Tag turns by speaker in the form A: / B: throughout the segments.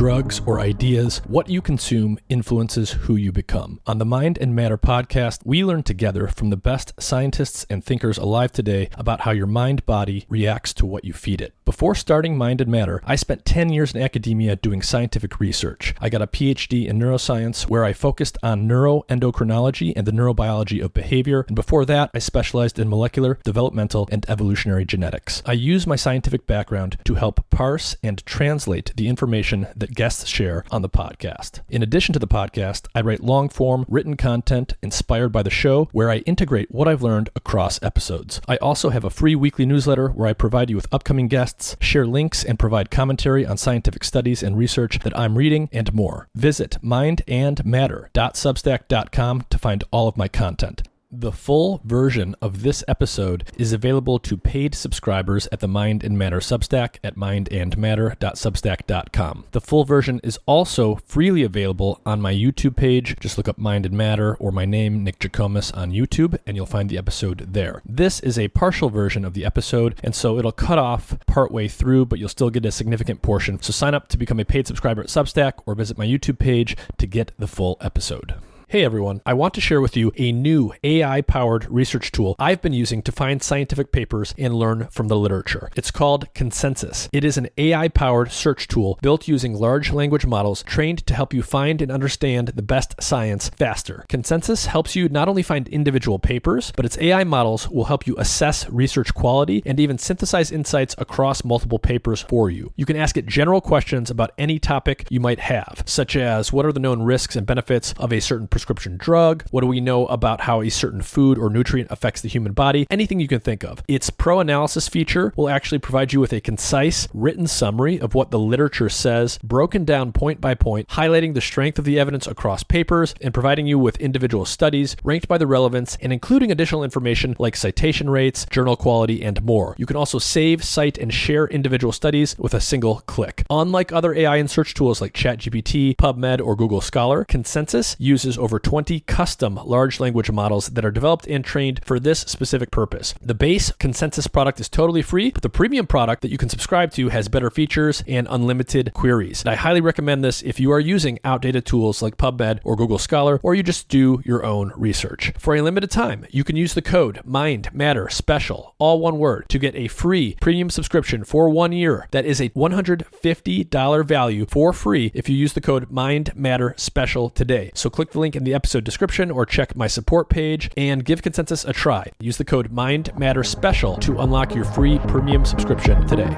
A: drugs, or ideas, what you consume influences who you become. On the Mind and Matter podcast, we learn together from the best scientists and thinkers alive today about how your mind-body reacts to what you feed it. Before starting Mind and Matter, I spent 10 years in academia doing scientific research. I got a PhD in neuroscience where I focused on neuroendocrinology and the neurobiology of behavior, and before that, I specialized in molecular, developmental, and evolutionary genetics. I use my scientific background to help parse and translate the information that guests share on the podcast. In addition to the podcast, I write long-form written content inspired by the show where I integrate what I've learned across episodes. I also have a free weekly newsletter where I provide you with upcoming guests, share links, and provide commentary on scientific studies and research that I'm reading, and more. Visit mindandmatter.substack.com to find all of my content. The full version of this episode is available to paid subscribers at the Mind and Matter Substack at mindandmatter.substack.com. The full version is also freely available on my YouTube page. Just look up Mind and Matter or my name, Nick Jikomes, on YouTube, and you'll find the episode there. This is a partial version of the episode, and so it'll cut off partway through, but you'll still get a significant portion. So sign up to become a paid subscriber at Substack or visit my YouTube page to get the full episode. Hey everyone, I want to share with you a new AI-powered research tool I've been using to find scientific papers and learn from the literature. It's called Consensus. It is an AI-powered search tool built using large language models trained to help you find and understand the best science faster. Consensus helps you not only find individual papers, but its AI models will help you assess research quality and even synthesize insights across multiple papers for you. You can ask it general questions about any topic you might have, such as what are the known risks and benefits of a certain prescription drug? What do we know about how a certain food or nutrient affects the human body? Anything you can think of. Its pro analysis feature will actually provide you with a concise written summary of what the literature says, broken down point by point, highlighting the strength of the evidence across papers and providing you with individual studies ranked by the relevance and including additional information like citation rates, journal quality, and more. You can also save, cite, and share individual studies with a single click. Unlike other AI and search tools like ChatGPT, PubMed, or Google Scholar, Consensus uses over 20 custom large language models that are developed and trained for this specific purpose. The base Consensus product is totally free, but the premium product that you can subscribe to has better features and unlimited queries. And I highly recommend this if you are using outdated tools like PubMed or Google Scholar, or you just do your own research. For a limited time, you can use the code MINDMATTERSPECIAL, all one word, to get a free premium subscription for 1 year. That is a $150 value for free if you use the code MINDMATTERSPECIAL today. So click the link in the episode description or check my support page and give Consensus a try. Use the code MINDMATTERSPECIAL to unlock your free premium subscription today.
B: My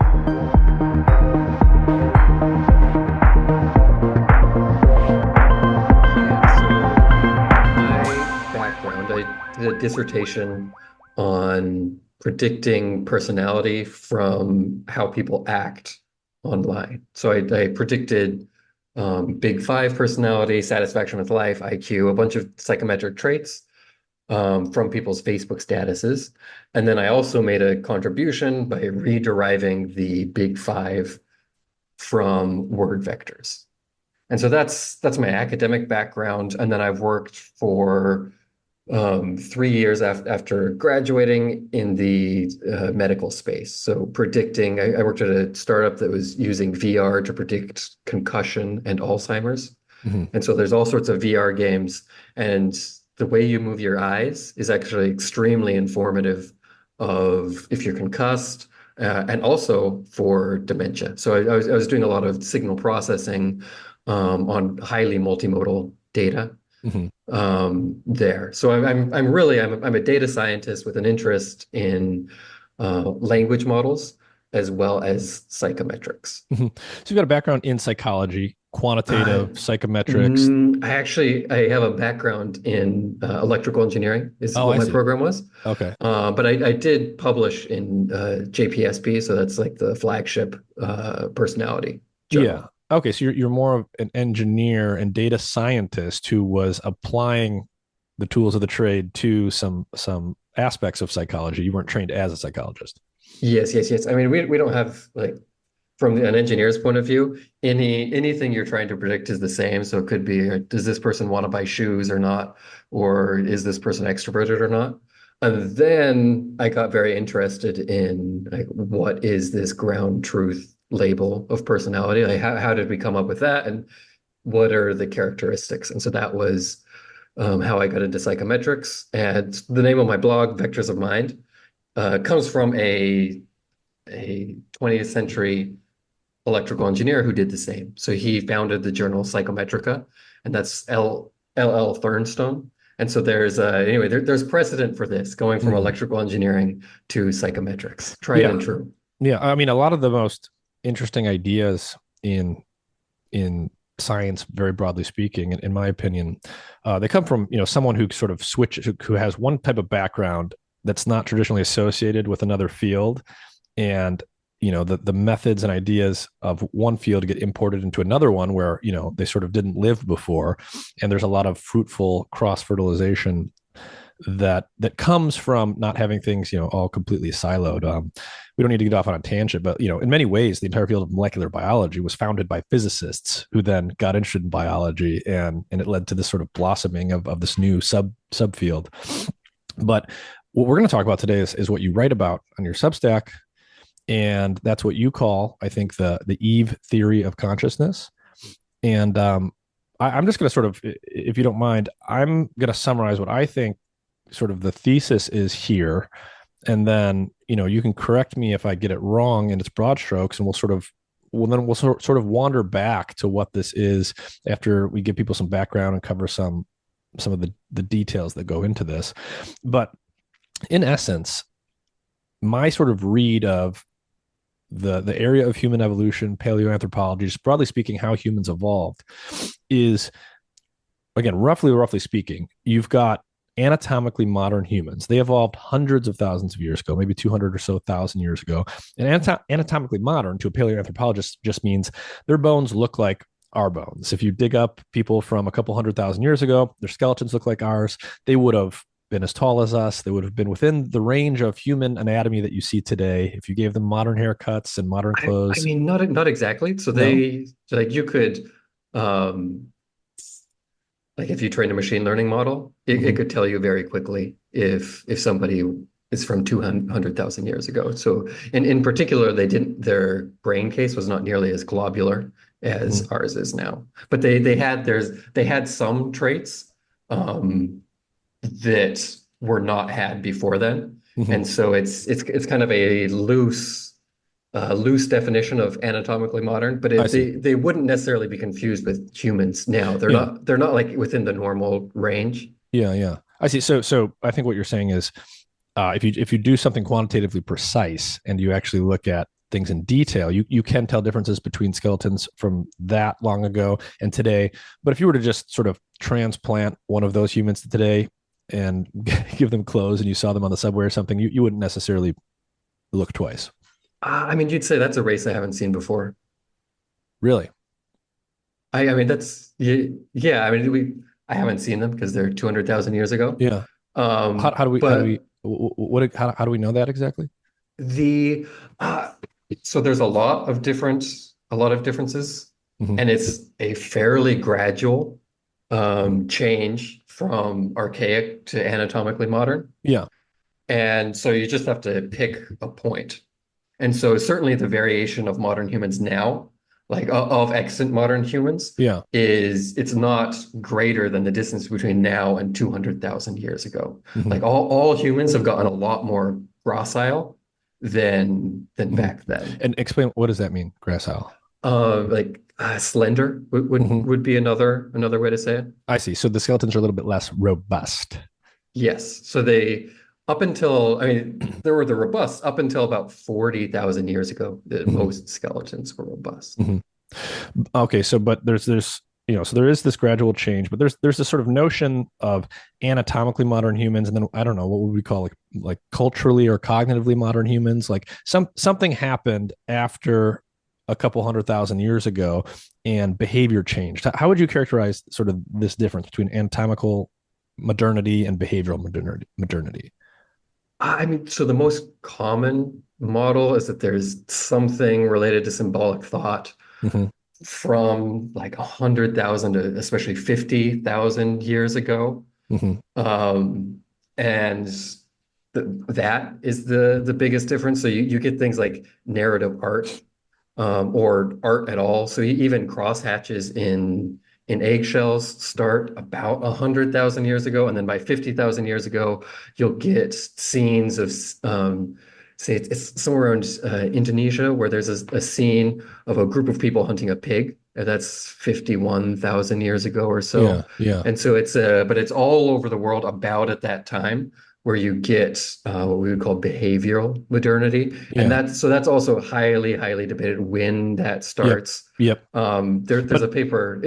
B: background, I did a dissertation on predicting personality from how people act online. So I predicted Big Five personality, satisfaction with life, IQ, a bunch of psychometric traits from people's Facebook statuses. And then I also made a contribution by rederiving the Big Five from word vectors. And so that's my academic background. And then I've worked for 3 years after graduating in the medical space. So predicting, I worked at a startup that was using VR to predict concussion and Alzheimer's. Mm-hmm. And so there's all sorts of VR games, and the way you move your eyes is actually extremely informative of if you're concussed, and also for dementia. So I was doing a lot of signal processing on highly multimodal data. Mm-hmm. There. So I'm a data scientist with an interest in language models as well as psychometrics.
A: Mm-hmm. So you've got a background in psychology, quantitative, psychometrics.
B: I have a background in electrical engineering is what my program was. Okay. But I did publish in JPSP, so that's like the flagship personality journal.
A: Yeah. Okay, so you're more of an engineer and data scientist who was applying the tools of the trade to some aspects of psychology. You weren't trained as a psychologist.
B: Yes. I mean, we don't have, like, from an engineer's point of view, anything you're trying to predict is the same. So it could be, does this person want to buy shoes or not? Or is this person extroverted or not? And then I got very interested in, like, what is this ground truth label of personality. Like how did we come up with that, and what are the characteristics? And so that was how I got into psychometrics. And the name of my blog, Vectors of Mind, comes from a 20th century electrical engineer who did the same. So he founded the journal Psychometrica, and that's L. Thornstone. And so there's precedent for this going from
A: Mm.
B: electrical engineering to psychometrics, tried
A: Yeah.
B: and true.
A: Yeah. I mean, a lot of the most interesting ideas in science, very broadly speaking, in my opinion, they come from someone who sort of who has one type of background that's not traditionally associated with another field, and the methods and ideas of one field get imported into another one where they sort of didn't live before, and there's a lot of fruitful cross fertilization that comes from not having things all completely siloed. We don't need to get off on a tangent, but in many ways the entire field of molecular biology was founded by physicists who then got interested in biology, and it led to this sort of blossoming of this new subfield. But what we're going to talk about today is what you write about on your Substack, and that's what you call, I think, the Eve theory of consciousness. And I'm just going to sort of, if you don't mind, I'm going to summarize what I think sort of the thesis is here, and then you can correct me if I get it wrong in its broad strokes, and we'll sort of wander back to what this is after we give people some background and cover some of the details that go into this. But in essence, my sort of read of the area of human evolution, paleoanthropology, just broadly speaking, how humans evolved, is, again, roughly speaking, you've got anatomically modern humans. They evolved hundreds of thousands of years ago, maybe 200 or so thousand years ago. And anatomically modern to a paleoanthropologist just means their bones look like our bones. If you dig up people from a couple 100,000 years ago, their skeletons look like ours. They would have been as tall as us. They would have been within the range of human anatomy that you see today. If you gave them modern haircuts and modern
B: I
A: clothes.
B: mean, not exactly. So
A: No.
B: you could, um, like if you train a machine learning model, it could tell you very quickly if somebody is from 200,000 years ago. So in particular, their brain case was not nearly as globular
A: Mm-hmm.
B: as ours is now. But they had some traits that were not had before then.
A: Mm-hmm.
B: And so it's kind of a loose definition of anatomically modern, but
A: I see.
B: they wouldn't necessarily be confused with humans now.
A: Yeah.
B: They're not like within the normal range.
A: Yeah. I see. So I think what you're saying is, if you do something quantitatively precise and you actually look at things in detail, you can tell differences between skeletons from that long ago and today. But if you were to just sort of transplant one of those humans to today and give them clothes and you saw them on the subway or something, you wouldn't necessarily look twice.
B: I mean, you'd say that's a race I haven't seen before.
A: Really?
B: I mean, yeah. I mean, I haven't seen them because they're 200,000 years ago.
A: Yeah. How do we,
B: But
A: how do we know that exactly?
B: the uh, so there's a lot of differences,
A: Mm-hmm.
B: and it's a fairly gradual change from archaic to anatomically modern.
A: Yeah.
B: And so you just have to pick a point. And so certainly the variation of modern humans now, like of extant modern humans,
A: Yeah.
B: it's not greater than the distance between now and 200,000 years ago.
A: Mm-hmm.
B: Like all humans have gotten a lot more gracile than
A: Mm-hmm.
B: back then.
A: And explain, what does that mean, gracile?
B: Slender
A: Mm-hmm.
B: would be another way to say it.
A: I see. So the skeletons are a little bit less robust.
B: Yes. So up until, I mean, there were the robust up until about 40,000 years ago, that
A: Mm-hmm.
B: most skeletons were robust.
A: Mm-hmm. Okay, so but there's so there is this gradual change, but there's this sort of notion of anatomically modern humans, and then I don't know what would we call like culturally or cognitively modern humans. Like something happened after a couple 100,000 years ago, and behavior changed. How would you characterize sort of this difference between anatomical modernity and behavioral modernity?
B: I mean, so the most common model is that there's something related to symbolic thought
A: Mm-hmm.
B: from like 100,000 to especially 50,000 years ago.
A: Mm-hmm.
B: Um, and that is the biggest difference. So you get things like narrative art, or art at all. So even crosshatches in eggshells start about 100,000 years ago, and then by 50,000 years ago, you'll get scenes of say it's somewhere around Indonesia where there's a scene of a group of people hunting a pig. And that's 51,000 years ago or
A: Yeah,
B: so.
A: yeah,
B: And so but it's all over the world about at that time where you get what we would call behavioral modernity. And
A: yeah,
B: that's also highly, highly debated when that
A: yep,
B: starts.
A: yep.
B: There's
A: But
B: a paper.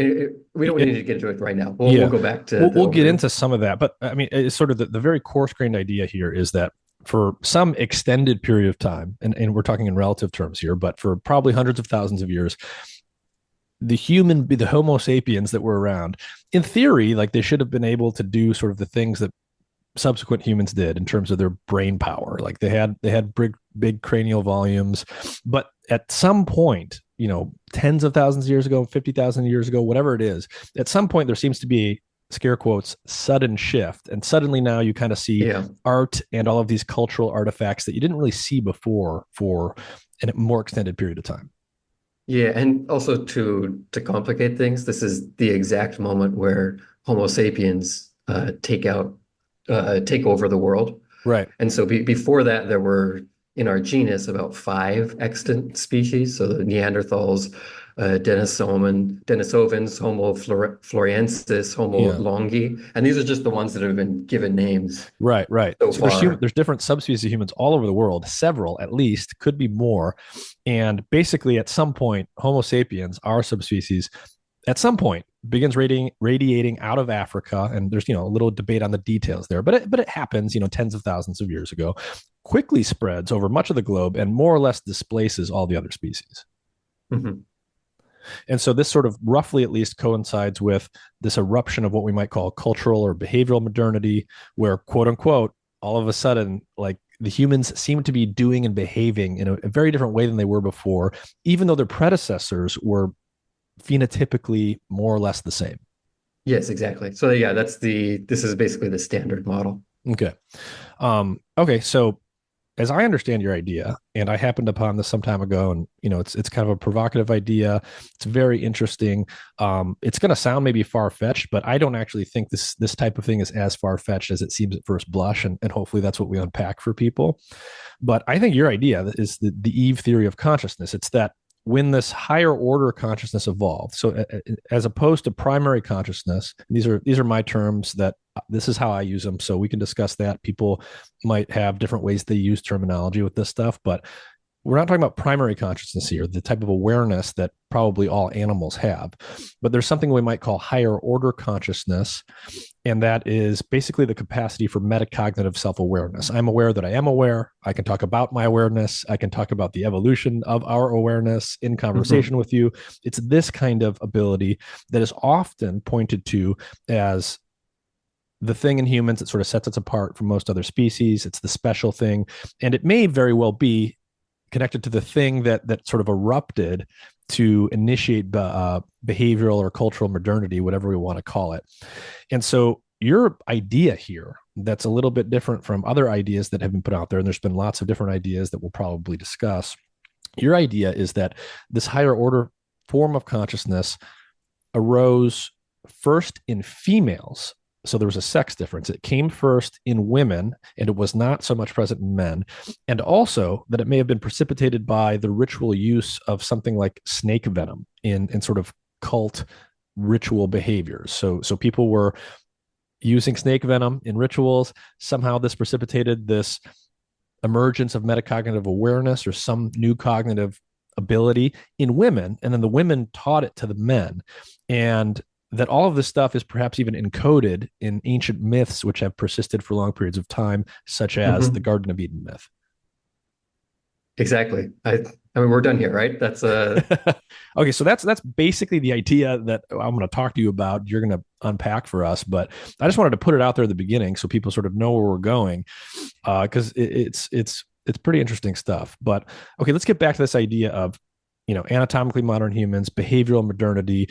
B: We don't need to get into it right now. We'll
A: yeah,
B: go back to
A: we'll
B: the
A: get
B: overview.
A: into some of that. But I mean, it's sort of the very coarse grained idea here is that for some extended period of time, and we're talking in relative terms here, but for probably hundreds of thousands of years, the Homo sapiens that were around, in theory, like they should have been able to do sort of the things that subsequent humans did in terms of their brain power. Like they had big cranial volumes, but at some point, tens of thousands of years ago, 50,000 years ago, whatever it is, at some point there seems to be scare quotes sudden shift, and suddenly now you kind of see
B: Yeah.
A: art and all of these cultural artifacts that you didn't really see before for a more extended period of time.
B: Yeah, and also to complicate things, this is the exact moment where Homo sapiens take over the world.
A: Right.
B: And so before that, there were in our genus about five extant species. So the Neanderthals, Denisovans, Homo floresiensis, Homo
A: Yeah.
B: longi, and these are just the ones that have been given names
A: Right, right.
B: so
A: So there's
B: far.
A: there's different subspecies of humans all over the world, several at least, could be more. And basically, at some point, Homo sapiens, our subspecies, at some point begins radiating out of Africa, and there's a little debate on the details there, but it happens, tens of thousands of years ago, quickly spreads over much of the globe, and more or less displaces all the other species.
B: Mhm.
A: And so this sort of roughly at least coincides with this eruption of what we might call cultural or behavioral modernity, where quote unquote, all of a sudden, like the humans seem to be doing and behaving in a very different way than they were before, even though their predecessors were phenotypically more or less the same.
B: Yes, exactly. So yeah, this is basically the standard model.
A: Okay. Okay. So as I understand your idea, and I happened upon this some time ago, and it's kind of a provocative idea. It's very interesting. It's going to sound maybe far fetched, but I don't actually think this type of thing is as far fetched as it seems at first blush, and hopefully that's what we unpack for people. But I think your idea is the Eve theory of consciousness. It's that when this higher order consciousness evolved, so as opposed to primary consciousness, these are my terms that this is how I use them, so we can discuss that. People might have different ways they use terminology with this stuff, but we're not talking about primary consciousness here, the type of awareness that probably all animals have. But there's something we might call higher order consciousness, and that is basically the capacity for metacognitive self-awareness. I'm aware that I am aware. I can talk about my awareness. I can talk about the evolution of our awareness in
B: Mhm.
A: conversation with you. It's this kind of ability that is often pointed to as the thing in humans that sort of sets us apart from most other species. It's the special thing. And it may very well be connected to the thing that sort of erupted to initiate behavioral or cultural modernity, whatever we want to call it. And so your idea here, that's a little bit different from other ideas that have been put out there, and there's been lots of different ideas that we'll probably discuss. Your idea is that this higher order form of consciousness arose first in females. So there was a sex difference. It came first in women, and it was not so much present in men. And also that it may have been precipitated by the ritual use of something like snake venom in sort of cult ritual behaviors. So people were using snake venom in rituals. Somehow this precipitated this emergence of metacognitive awareness or some new cognitive ability in women, and then the women taught it to the men, and that all of this stuff is perhaps even encoded in ancient myths which have persisted for long periods of time, such as the
B: Mhm.
A: Garden of Eden myth.
B: Exactly. I mean, we're done here, right? That's
A: Okay, so that's basically the idea that I'm going to talk to you about. You're going to unpack for us, but I just wanted to put it out there at the beginning so people sort of know where we're going, because it's pretty interesting stuff. But okay, let's get back to this idea of anatomically modern humans, behavioral modernity,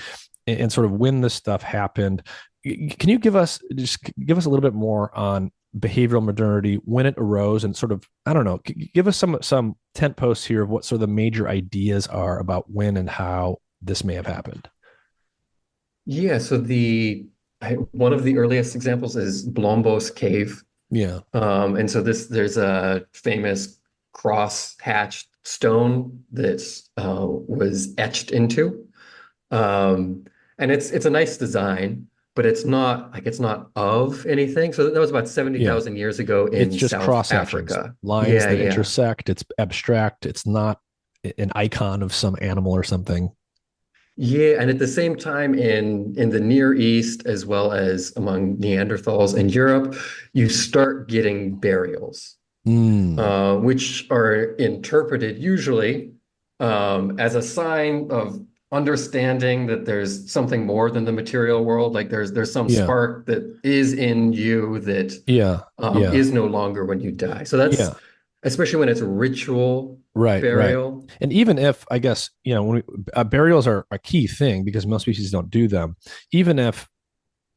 A: and sort of when this stuff happened. Can you give us a little bit more on behavioral modernity, when it arose, and sort of, I don't know, give us some tent posts here of what sort of the major ideas are about when and how this may have happened.
B: Yeah, so one of the earliest examples is Blombos Cave.
A: Yeah.
B: And so there's a famous cross-hatched stone that was etched into. And it's a nice design, but it's not of anything. So that was about
A: Yeah.
B: 70,000 years ago
A: It's
B: in
A: just
B: South
A: cross sections,
B: Africa.
A: lines
B: Yeah,
A: that
B: yeah.
A: intersect. It's abstract. It's not an icon of some animal or something.
B: Yeah, and at the same time in the Near East as well as among Neanderthals in Europe, you start getting burials,
A: Mm,
B: which are interpreted usually as a sign of understanding that there's something more than the material world. Like there's some
A: yeah.
B: spark that is in you that
A: Yeah. Yeah.
B: is no longer when you die. So that's
A: Yeah.
B: especially when it's ritual
A: Right. Right.
B: burial.
A: And even if, I guess, when burials are a key thing because most species don't do them, even if,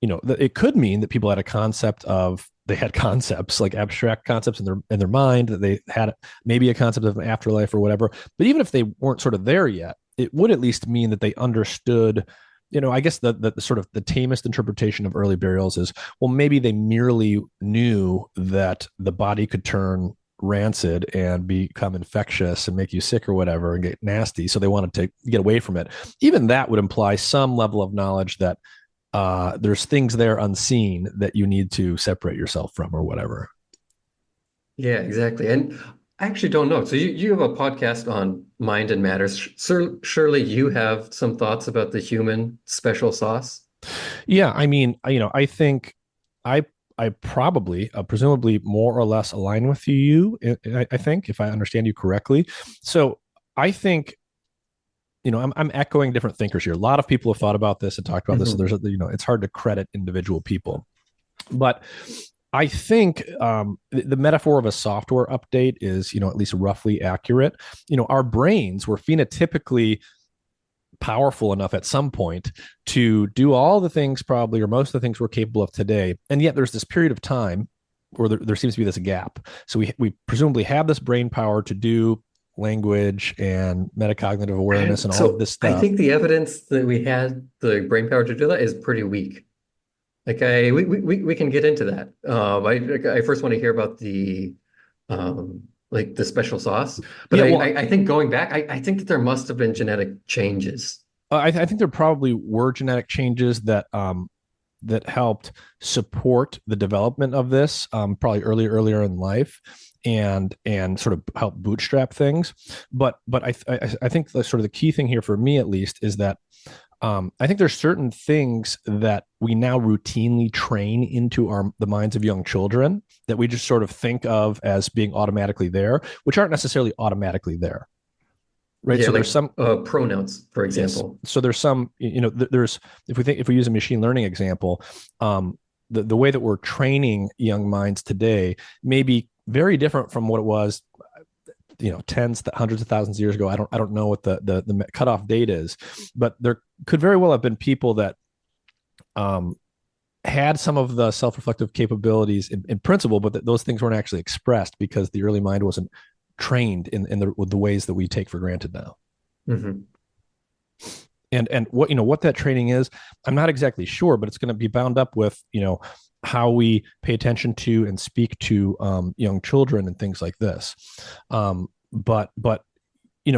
A: it could mean that people had a concept of, they had concepts like abstract concepts in their mind, that they had maybe a concept of an afterlife or whatever. But even if they weren't sort of there yet, it would at least mean that they understood. I guess the sort of the tamest interpretation of early burials is, well, maybe they merely knew that the body could turn rancid and become infectious and make you sick or whatever and get nasty. So they wanted to get away from it. Even that would imply some level of knowledge that there's things there unseen that you need to separate yourself from or whatever.
B: Yeah, exactly. And I actually don't know. So you have a podcast on mind and matters. Surely you have some thoughts about the human special sauce.
A: Yeah, I mean, I think I I probably, presumably, more or less align with you. I think, if I understand you correctly. So I think, I'm echoing different thinkers here. A lot of people have thought about this and talked about this. So
B: Hmm.
A: it's hard to credit individual people, but I think the metaphor of a software update is, at least roughly accurate. Our brains were phenotypically powerful enough at some point to do all the things, probably, or most of the things we're capable of today. And yet there's this period of time where there seems to be this gap. So we presumably have this brain power to do language and metacognitive awareness and all of
B: So
A: this
B: I
A: stuff.
B: think the evidence that we had the brain power to do that is pretty weak. Like we can get into that. I first want to hear about like the special sauce, but
A: Yeah, well,
B: I think going back, I think that there must have been genetic changes.
A: I think there probably were genetic changes that helped support the development of this, probably earlier in life, and sort of help bootstrap things. But I think the sort of the key thing here for me, at least, is that I think there's certain things that we now routinely train into the minds of young children that we just sort of think of as being automatically there, which aren't necessarily automatically there, right?
B: Yeah,
A: So there's
B: like
A: some.
B: pronouns, for
A: Yes.
B: example.
A: So there's some, there's, if we use a machine learning example, the way that we're training young minds today may be very different from what it was, tens, hundreds of thousands of years ago. I don't know what the cutoff date is, but there could very well have been people that had some of the self-reflective capabilities in principle, but those things weren't actually expressed because the early mind wasn't trained in the ways that we take for granted now.
B: Hmm.
A: And what that training is, I'm not exactly sure, but it's going to be bound up with how we pay attention to and speak to young children and things like this. But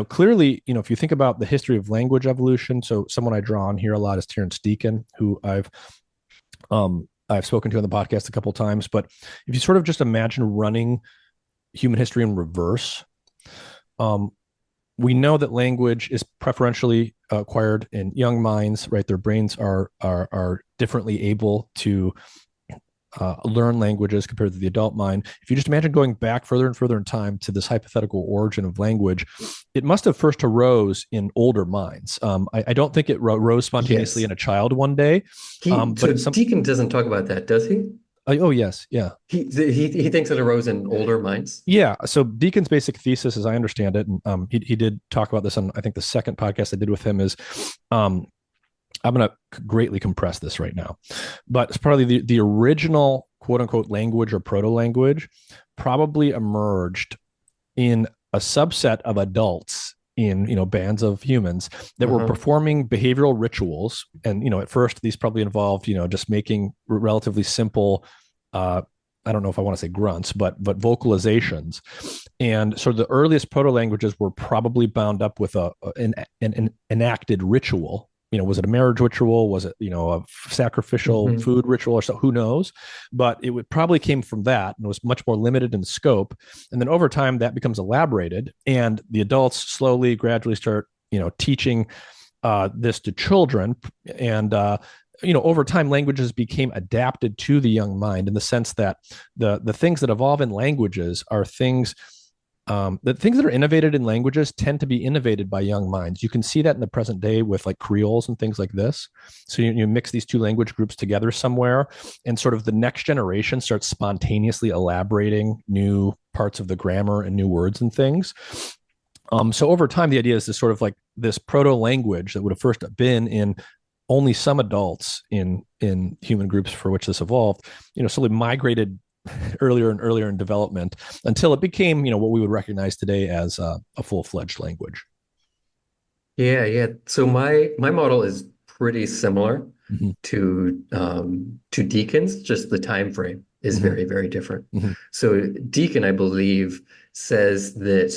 A: clearly, if you think about the history of language evolution, so someone I draw on here a lot is Terence Deacon, who I've spoken to on the podcast a couple of times. But if you sort of just imagine running human history in reverse, we know that language is preferentially acquired in young minds, right? Their brains are differently able to learn languages compared to the adult mind. If you just imagine going back further and further in time to this hypothetical origin of language, it must have first arose in older minds. I don't think it rose spontaneously
B: Yes.
A: in a child one day, but
B: So
A: it's some.
B: Deacon doesn't talk about that, does he?
A: Oh yes, yeah.
B: He thinks it arose in older minds.
A: Yeah. So Deacon's basic thesis, as I understand it, and he did talk about this on, I think, the second podcast I did with him, is I'm going to greatly compress this right now, but it's probably the original quote unquote language or proto language probably emerged in a subset of adults in bands of humans that were
B: Uh-huh.
A: performing behavioral rituals. And at first these probably involved just making relatively simple I don't know if I want to say grunts, but vocalizations. And so the earliest proto languages were probably bound up with an enacted ritual. Was it a marriage ritual? Was it a sacrificial
B: Hmm.
A: food ritual or so? Who knows? But it would probably came from that and was much more limited in scope. And then over time that becomes elaborated, and the adults slowly, gradually start teaching this to children. And over time, languages became adapted to the young mind in the sense that the things that evolve in languages are things. The things that are innovated in languages tend to be innovated by young minds. You can see that in the present day with like creoles and things like this. So you mix these two language groups together somewhere, and sort of the next generation starts spontaneously elaborating new parts of the grammar and new words and things. So over time, the idea is this sort of like this proto language that would have first been in only some adults in human groups for which this evolved, slowly migrated earlier and earlier in development until it became, what we would recognize today as a full-fledged language.
B: Yeah, yeah. So my model is pretty similar
A: Mm-hmm.
B: to Deacon's, just the time frame is
A: Mm-hmm.
B: very, very different.
A: Mm-hmm.
B: So Deacon, I believe, says that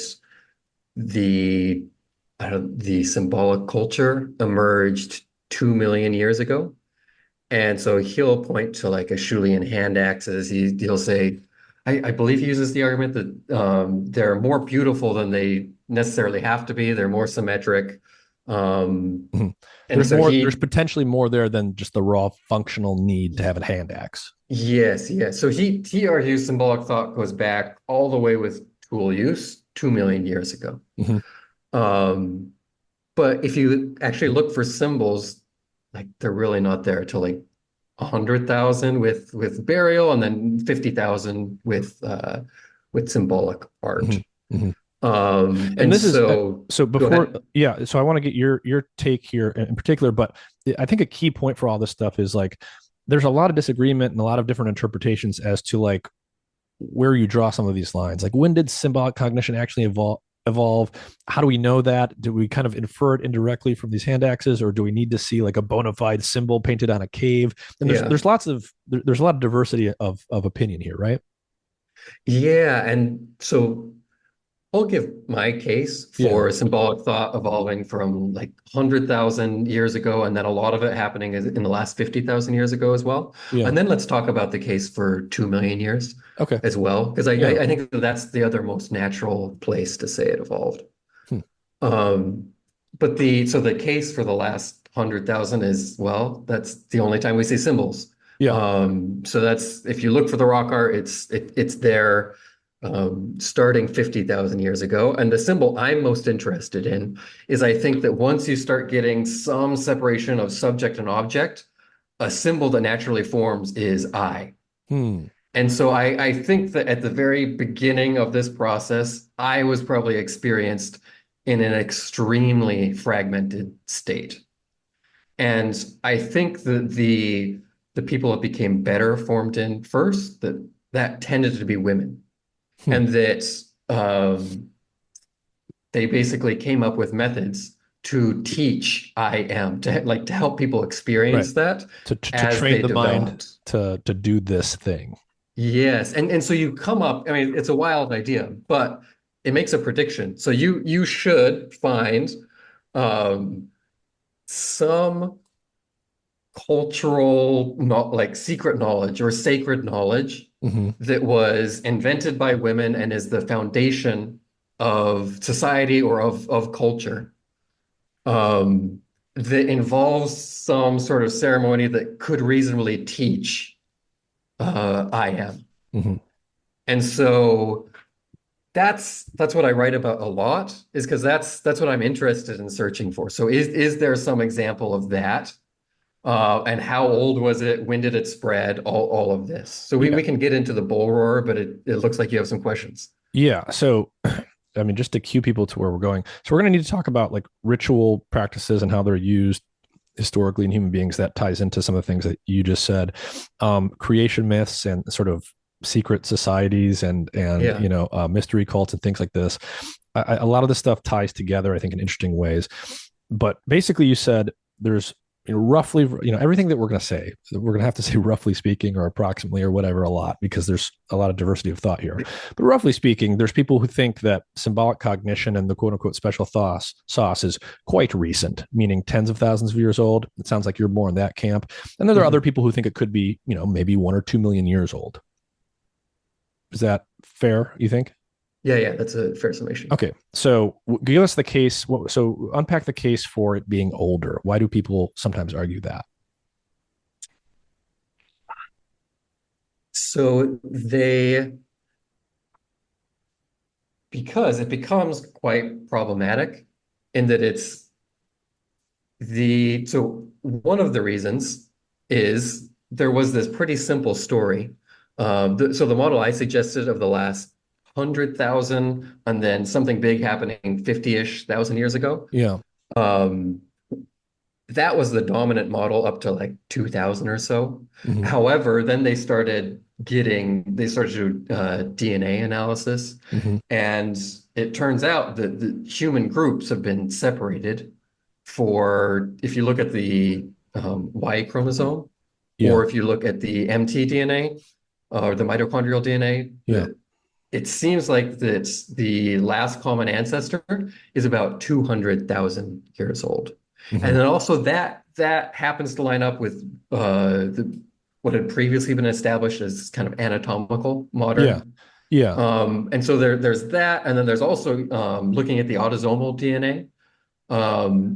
B: the the symbolic culture emerged 2 million years ago. And so he'll point to like a Schulian hand axes. He'll say, I believe he uses the argument that they're more beautiful than they necessarily have to be. They're more symmetric. Um,
A: Mm-hmm.
B: and so
A: There's
B: he,
A: potentially more there than just the raw functional need to have a hand axe.
B: yes, yes. So he argues symbolic thought goes back all the way with tool use 2 million years ago.
A: Mm-hmm.
B: Um, but if you actually look for symbols, like they're really not there till like 100,000 with burial, and then 50,000 with symbolic art.
A: Mm-hmm. Mm-hmm. And
B: And
A: this is
B: so
A: so
B: go
A: before,
B: ahead.
A: yeah. So I want to get your take here in particular, but I think a key point for all this stuff is like there's a lot of disagreement and a lot of different interpretations as to like where you draw some of these lines. Like when did symbolic cognition actually evolve? How do we know that? Do we kind of infer it indirectly from these hand axes, or do we need to see like a bona fide symbol painted on a cave? And
B: Yeah.
A: there's a lot of diversity of opinion here, right?
B: Yeah. And so I'll give my case
A: Yeah.
B: for symbolic thought evolving from like 100,000 years ago, and then a lot of it happening in the last 50,000 years ago as well.
A: Yeah.
B: And then let's talk about the case for 2 million years
A: Okay.
B: as well, because I,
A: Yeah.
B: I I think that that's the other most natural place to say it evolved.
A: Hmm.
B: Um, but the case for the last 100,000 is, well, that's the only time we see symbols.
A: Yeah.
B: So that's if you look for the rock art, it's there starting 50,000 years ago. And the symbol I'm most interested in is I think that once you start getting some separation of subject and object, a symbol that naturally forms is I.
A: Hmm.
B: And so I think that at the very beginning of this process, I was probably experienced in an extremely fragmented state. And I think that the people that became better formed in first, that tended to be women.
A: Hmm.
B: And that they basically came up with methods to teach I am, to help people
A: Right.
B: experience that
A: To
B: as
A: train
B: they
A: the mind
B: developed.
A: to do this thing.
B: Yes, and so you come up, I mean, it's a wild idea, but it makes a prediction. So you should find um, some cultural, not like secret knowledge or sacred knowledge
A: Mm-hmm.
B: that was invented by women and is the foundation of society or of culture, that involves some sort of ceremony that could reasonably teach I am.
A: Mm-hmm.
B: And so that's what I write about a lot, is because that's what I'm interested in searching for. So is there some example of that? And how old was it? When did it spread? All of this. So we
A: Yeah.
B: can get into the bull roar, but it looks like you have some questions.
A: Yeah. So, I mean, just to cue people to where we're going. So, we're going to need to talk about like ritual practices and how they're used historically in human beings. That ties into some of the things that you just said. Creation myths and sort of secret societies and
B: Yeah.
A: mystery cults and things like this. A lot of this stuff ties together, I think, in interesting ways. But basically, you said there's roughly, everything that we're going to say, we're going to have to say roughly speaking or approximately or whatever a lot, because there's a lot of diversity of thought here. But roughly speaking, there's people who think that symbolic cognition and the quote unquote special sauce is quite recent, meaning tens of thousands of years old. It sounds like you're more in that camp. And then there are other people who think it could be, maybe 1 or 2 million years old. Is that fair, you think?
B: Yeah, that's a fair summation.
A: Okay, so give us the case. So unpack the case for it being older. Why do people sometimes argue that?
B: So because it becomes quite problematic in that so one of the reasons is there was this pretty simple story. So the model I suggested of the last 100,000 and then something big happening 50-ish thousand years ago.
A: Yeah.
B: Um, that was the dominant model up to like 2000 or so.
A: Mm-hmm.
B: However, then they started to do DNA analysis.
A: Mm-hmm.
B: And it turns out that the human groups have been separated if you look at the Y chromosome,
A: Yeah.
B: or if you look at the mtDNA or the mitochondrial DNA,
A: Yeah.
B: it seems like that the last common ancestor is about 200,000 years old.
A: Mm-hmm.
B: And then also that happens to line up with what had previously been established as kind of anatomical modern.
A: Yeah. Yeah.
B: And so there's that, and then there's also looking at the autosomal DNA.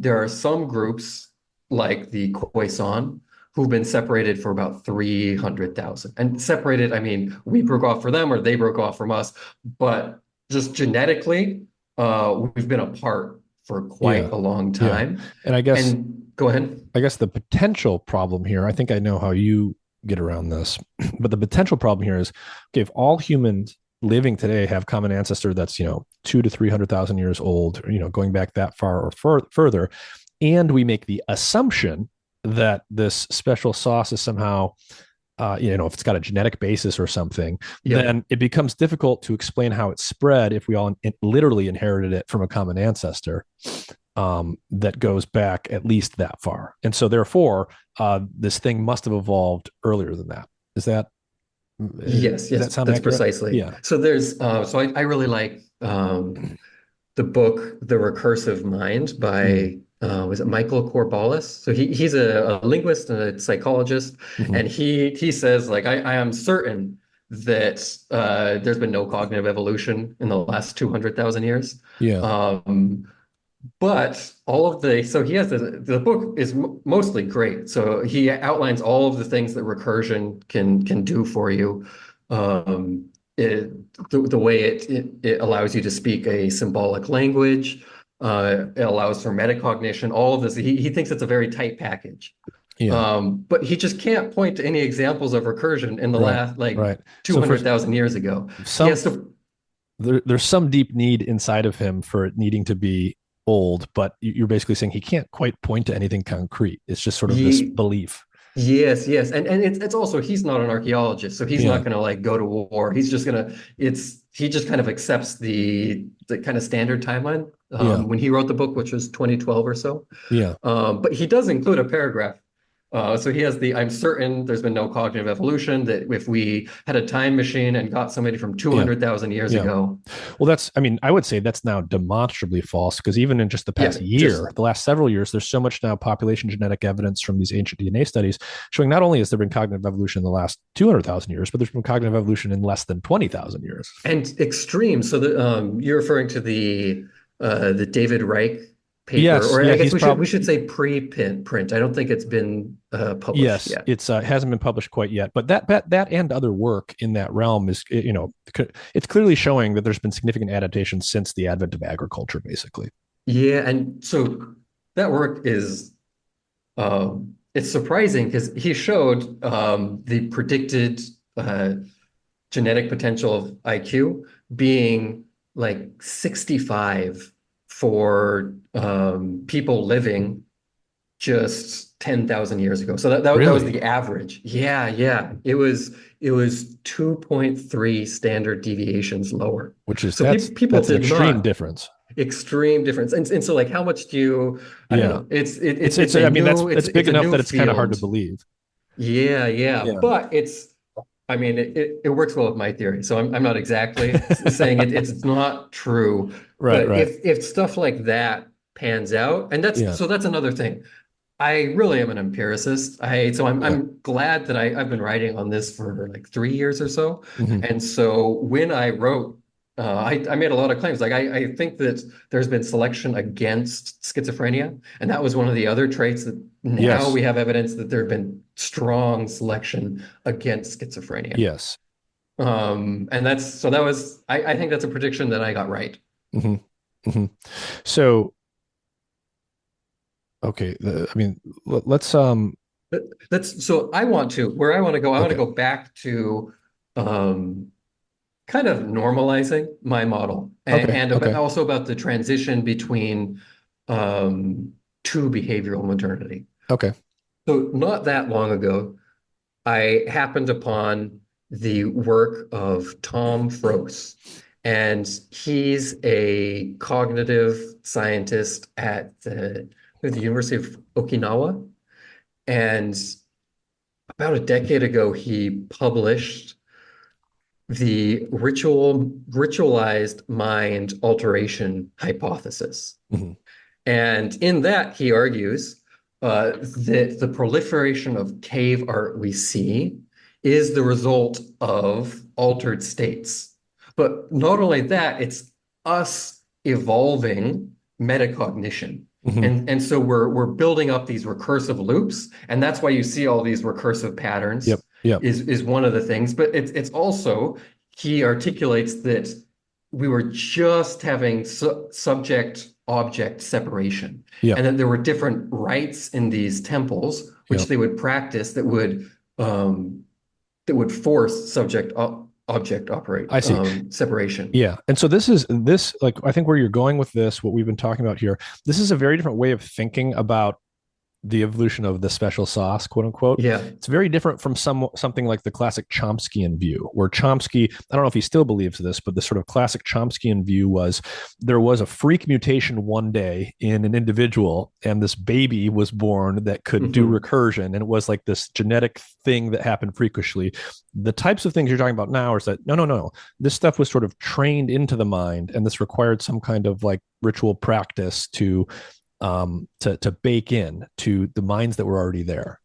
B: There are some groups like the Khoisan who've been separated for about 300,000. And separated, I mean, we broke off for them or they broke off from us, but just genetically, we've been apart for quite a long time.
A: Yeah. And I guess,
B: go ahead.
A: I guess the potential problem here, I think I know how you get around this, but the potential problem here is, okay, if all humans living today have common ancestor that's 200,000 to 300,000 years old, going back that far or further, and we make the assumption that this special sauce is somehow if it's got a genetic basis or something, then it becomes difficult to explain how it spread if we all literally inherited it from a common ancestor that goes back at least that far. And so therefore, this thing must have evolved earlier than that. Is that
B: Yes,
A: does that sound
B: that's
A: accurate?
B: precisely.
A: Yeah.
B: So I really like the book The Recursive Mind by was it Michael Corballis? So he's a linguist and a psychologist, and he says, like, I am certain that there's been no cognitive evolution in the last 200,000 years.
A: Yeah.
B: But so he has the book is mostly great. So he outlines all of the things that recursion can do for you. The way it allows you to speak a symbolic language. It allows for metacognition, all of this. He thinks it's a very tight package.
A: Yeah.
B: But he just can't point to any examples of recursion in the last 200,000 years ago.
A: There's some deep need inside of him for it needing to be old, but you're basically saying he can't quite point to anything concrete. It's just sort of this belief.
B: Yes. And it's also, he's not an archaeologist, so he's not going to like go to war. He's just he just kind of accepts the kind of standard timeline when he wrote the book, which was 2012 or so.
A: Yeah.
B: But he does include a paragraph. So he has I'm certain there's been no cognitive evolution, that if we had a time machine and got somebody from 200,000 years ago.
A: Well, I would say that's now demonstrably false, because even in just the past the last several years, there's so much now population genetic evidence from these ancient DNA studies showing not only has there been cognitive evolution in the last 200,000 years, but there's been cognitive evolution in less than 20,000 years.
B: And extreme. So you're referring to the David Reich paper, I guess we should say pre-print. I don't think it's been published yet.
A: It's hasn't been published quite yet, but that and other work in that realm is, it's clearly showing that there's been significant adaptation since the advent of agriculture, basically.
B: Yeah, and so that work is it's surprising because he showed the predicted genetic potential of IQ being like 65 for people living just 10,000 years ago. So that was
A: Really?
B: the average. Yeah, yeah. It was 2.3 standard deviations lower.
A: Which is
B: So people
A: that's an
B: did
A: extreme
B: not
A: difference.
B: extreme difference. And so like how much do you I don't
A: Yeah.
B: know. It's
A: It's
B: a
A: I mean
B: new
A: that's
B: it's
A: big
B: a
A: enough
B: new
A: that it's kind of hard to
B: field.
A: believe.
B: Yeah, yeah.
A: Yeah.
B: But I mean it works well with my theory. So I'm not exactly saying it's not true,
A: Right,
B: but
A: right.
B: if stuff like that pans out, and
A: Yeah.
B: that's another thing. I really am an empiricist.
A: Yeah.
B: I'm glad that I've been writing on this for like 3 years or so.
A: Hmm.
B: And so when I wrote, I made a lot of claims. Like I think that there's been selection against schizophrenia, and that was one of the other traits that now
A: Yes.
B: we have evidence that there have been strong selection against schizophrenia.
A: Yes.
B: And that was I think that's a prediction that I got right.
A: Hmm. Hmm. So, okay, I mean, let's
B: That's so I want to where I want to go. I want to
A: okay.
B: go back to um, kind of normalizing my model
A: Okay.
B: and
A: Okay.
B: also about the transition between um, to behavioral modernity.
A: Okay.
B: So not that long ago, I happened upon the work of Tom Froese, and he's a cognitive scientist at the University of Okinawa. And about a decade ago, he published the ritualized mind alteration hypothesis.
A: Hmm.
B: And in that, he argues that the proliferation of cave art we see is the result of altered states. But not only that, it's us evolving metacognition.
A: Hmm.
B: And so we're building up these recursive loops, and that's why you see all these recursive
A: Yep.
B: patterns
A: Yep.
B: is one of the things. But it's also he articulates that we were just having subject object separation,
A: Yep.
B: and that there were different rites in these temples which
A: Yep.
B: they would practice um, that would force subject object operate
A: I see.
B: separation.
A: Yeah. And so this like I think where you're going with this, what we've been talking about here, this is a very different way of thinking about the evolution of the special sauce, quote unquote.
B: Yeah.
A: It's very different from something like the classic Chomskyan view, where Chomsky, I don't know if he still believes this, but the sort of classic Chomskyan view was there was a freak mutation one day in an individual, and this baby was born that could do
B: Hmm.
A: recursion, and it was like this genetic thing that happened freakishly. The types of things you're talking about now is that no, this stuff was sort of trained into the mind, and this required some kind of like ritual practice to bake in to the minds that were already there.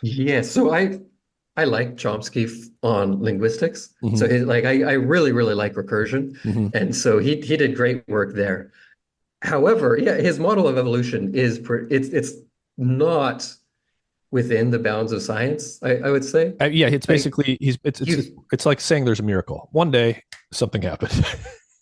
B: Yeah. So I like Chomsky on linguistics. So
A: Hmm.
B: I really really like recursion,
A: Hmm.
B: and so he did great work there. However, yeah, his model of evolution it's not within the bounds of science, I would say.
A: Yeah, it's
B: I
A: basically
B: you
A: it's like saying there's a miracle. One day something happened.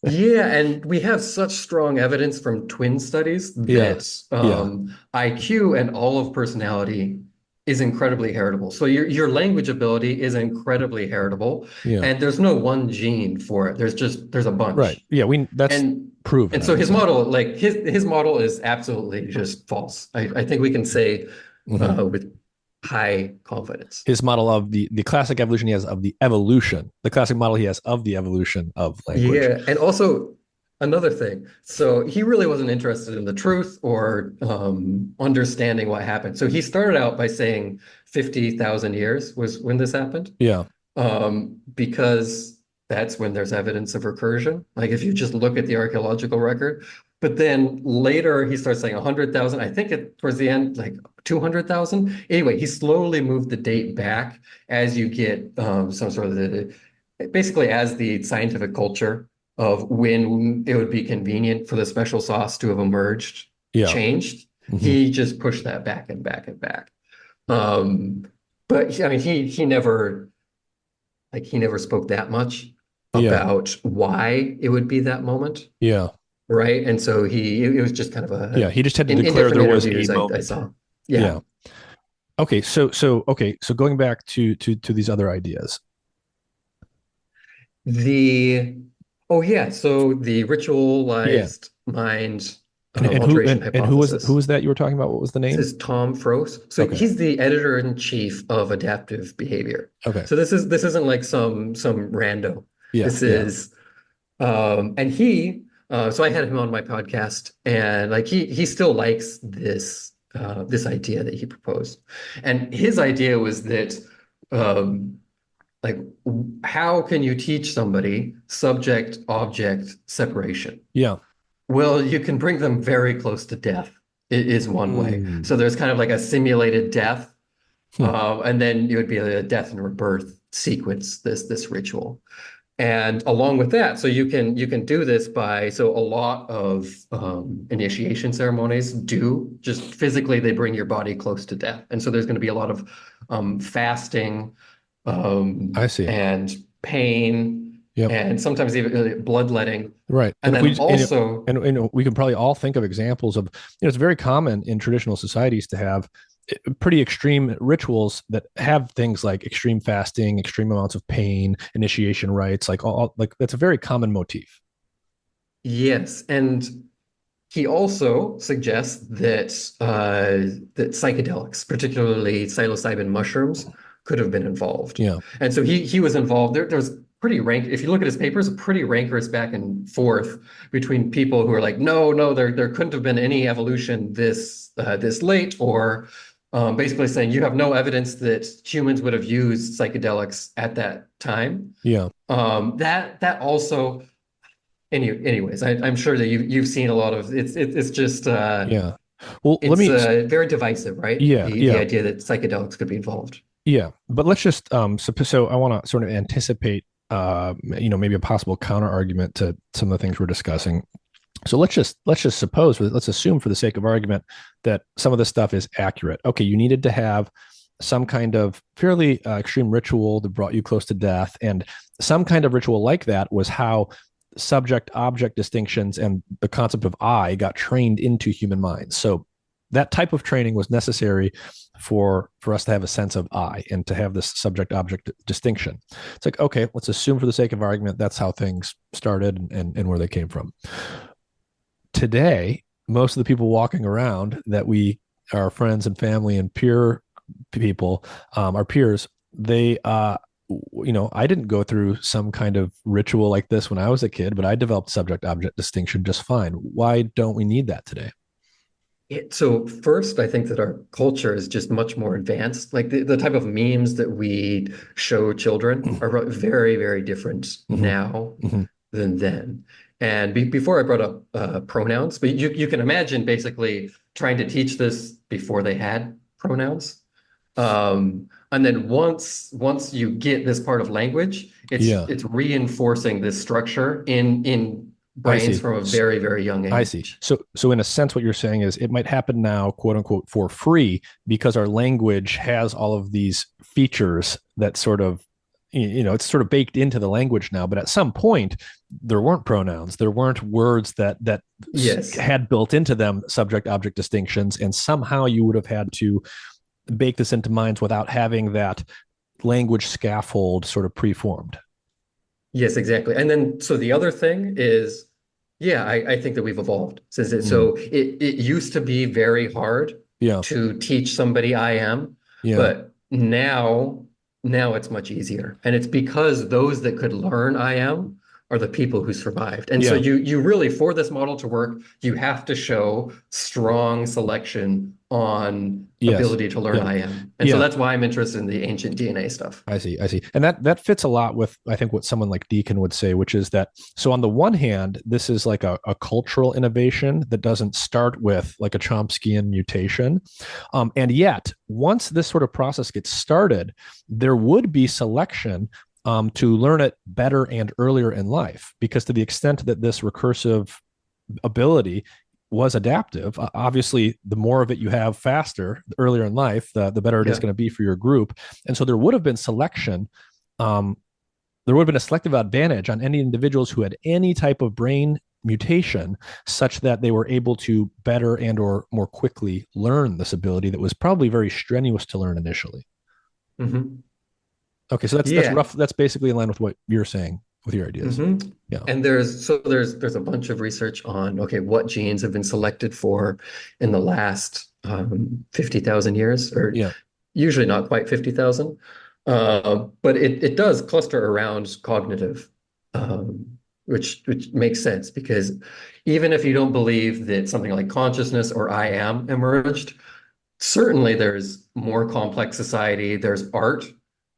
B: Yeah, and we have such strong evidence from twin studies
A: Yeah,
B: that
A: yeah,
B: IQ and all of personality is incredibly heritable. So your language ability is incredibly heritable,
A: yeah.
B: and there's no one gene for it. There's a
A: Right.
B: bunch.
A: Yeah, we that's
B: And
A: proven,
B: and
A: I
B: so
A: would
B: his
A: say.
B: model, like his model is absolutely just false. I think we can say
A: Hmm.
B: with high confidence.
A: His model of the classic evolution he has of the evolution, the classic model he has of the evolution of language.
B: Yeah, and also another thing. So he really wasn't interested in the truth or understanding what happened. So he started out by saying 50,000 years was when this happened,
A: Yeah.
B: because that's when there's evidence of recursion. Like if you just look at the archaeological record. But then later he starts saying 100,000. I think towards the end, like 200,000. Anyway, he slowly moved the date back as you get some sort of basically as the scientific culture of when it would be convenient for the special sauce to have emerged
A: Yeah.
B: changed.
A: Hmm.
B: He just pushed that back and back and back. Um, but I mean, he never spoke that much
A: Yeah.
B: about why it would be that moment,
A: Yeah.
B: right? And so it was just kind of
A: Yeah. He just had to
B: in
A: declare
B: different
A: there was a
B: interviews I
A: moment.
B: saw. Yeah.
A: Yeah. Okay. So going back to these other ideas.
B: The Oh yeah, so the
A: Yeah.
B: ritualized mind alteration
A: And who
B: hypothesis.
A: was that you were talking about? What was the
B: This
A: name?
B: is Tom Froese. So
A: Okay.
B: he's the editor-in-chief of adaptive behavior.
A: Okay.
B: So this isn't like some rando.
A: Yeah.
B: This
A: Yeah.
B: is and he so I had him on my podcast, and like he still likes this idea that he proposed. And his idea was that um like how can you teach somebody subject object separation?
A: Yeah.
B: Well, you can bring them very close to death, is one way.
A: Mm.
B: So there's kind of like a simulated death,
A: Hmm.
B: and then it would be a death and rebirth sequence, this ritual. And along with that, so you can do this by, so a lot of initiation ceremonies do just physically, they bring your body close to death. And so there's going to be a lot of fasting
A: I see.
B: and pain
A: Yep.
B: and sometimes even bloodletting.
A: Right.
B: And
A: And if
B: then
A: we
B: also,
A: and we can probably all think of examples of, it's very common in traditional societies to have pretty extreme rituals that have things like extreme fasting, extreme amounts of pain, initiation rites, like that's a very common motif.
B: yes, and he also suggests that that psychedelics, particularly psilocybin mushrooms, could have been involved.
A: Yeah.
B: And so he was involved. There's pretty rank. If you look at his papers, pretty rancorous back and forth between people who are like, no, there couldn't have been any evolution this late, or basically saying you have no evidence that humans would have used psychedelics at that time.
A: Yeah.
B: That also. Anyways, I'm sure that you've seen a lot of it's just
A: Yeah. Well, let
B: it's
A: me,
B: very divisive, right?
A: yeah,
B: The
A: yeah.
B: idea that psychedelics could be involved.
A: Yeah, but let's just so I want to sort of anticipate maybe a possible counter argument to some of the things we're discussing. So let's just suppose, let's assume for the sake of argument that some of this stuff is accurate. Okay, you needed to have some kind of fairly extreme ritual that brought you close to death, and some kind of ritual like that was how subject object distinctions and the concept of I got trained into human minds. So that type of training was necessary for us to have a sense of I and to have this subject object distinction. It's like, okay, let's assume for the sake of argument that's how things started and where they came from. Today, most of the people walking around that we are friends and family and peer people, our peers, they I didn't go through some kind of ritual like this when I was a kid, but I developed subject object distinction just fine. Why don't we need that today?
B: So first, I think that our culture is just much more advanced. Like the type of memes that we show children are very, very different
A: Mm-hmm.
B: now
A: Mm-hmm.
B: than then. And before I brought up pronouns, but you can imagine basically trying to teach this before they had pronouns. And then once you get this part of language,
A: Yeah,
B: it's reinforcing this structure in
A: I
B: brains
A: see.
B: from a very, very young
A: I see.
B: age.
A: So in a sense, what you're saying is it might happen now, quote unquote, for free because our language has all of these features that sort of, it's sort of baked into the language now. But at some point, there weren't pronouns, there weren't words that
B: Yes.
A: had built into them subject object distinctions, and somehow you would have had to bake this into minds without having that language scaffold sort of preformed.
B: Yes, exactly. And then, so the other thing is, yeah, I think that we've evolved since it.
A: Mm.
B: So it used to be very hard
A: Yeah,
B: to teach somebody I am,
A: yeah,
B: but now it's much easier. And it's because those that could learn I am are the people who survived. And so
A: yeah.
B: you really, for this model to work, you have to show strong selection on
A: Yes.
B: ability to learn
A: Yeah.
B: I am. And so
A: Yeah.
B: that's why I'm interested in the ancient DNA stuff.
A: I see. I see. And that fits a lot with, I think, what someone like Deacon would say, which is that, so on the one hand, this is like a cultural innovation that doesn't start with like a Chomskyan mutation. And yet, once this sort of process gets started, there would be selection to learn it better and earlier in life, because to the extent that this recursive ability was adaptive, obviously the more of it you have faster earlier in life, the better it is
B: Yeah.
A: going to be for your group. And so there would have been selection. There would have been a selective advantage on any individuals who had any type of brain mutation, such that they were able to better and or more quickly learn this ability that was probably very strenuous to learn initially.
B: Mhm.
A: Okay, so that's
B: Yeah.
A: rough. That's basically in line with what you're saying. with your ideas.
B: hmm
A: Yeah.
B: And there's a bunch of research on, okay, what genes have been selected for in the last 50,000 years, or
A: Yeah.
B: usually not quite 50,000. But it does cluster around cognitive, which makes sense because even if you don't believe that something like consciousness or I am emerged, certainly there's more complex society. There's art.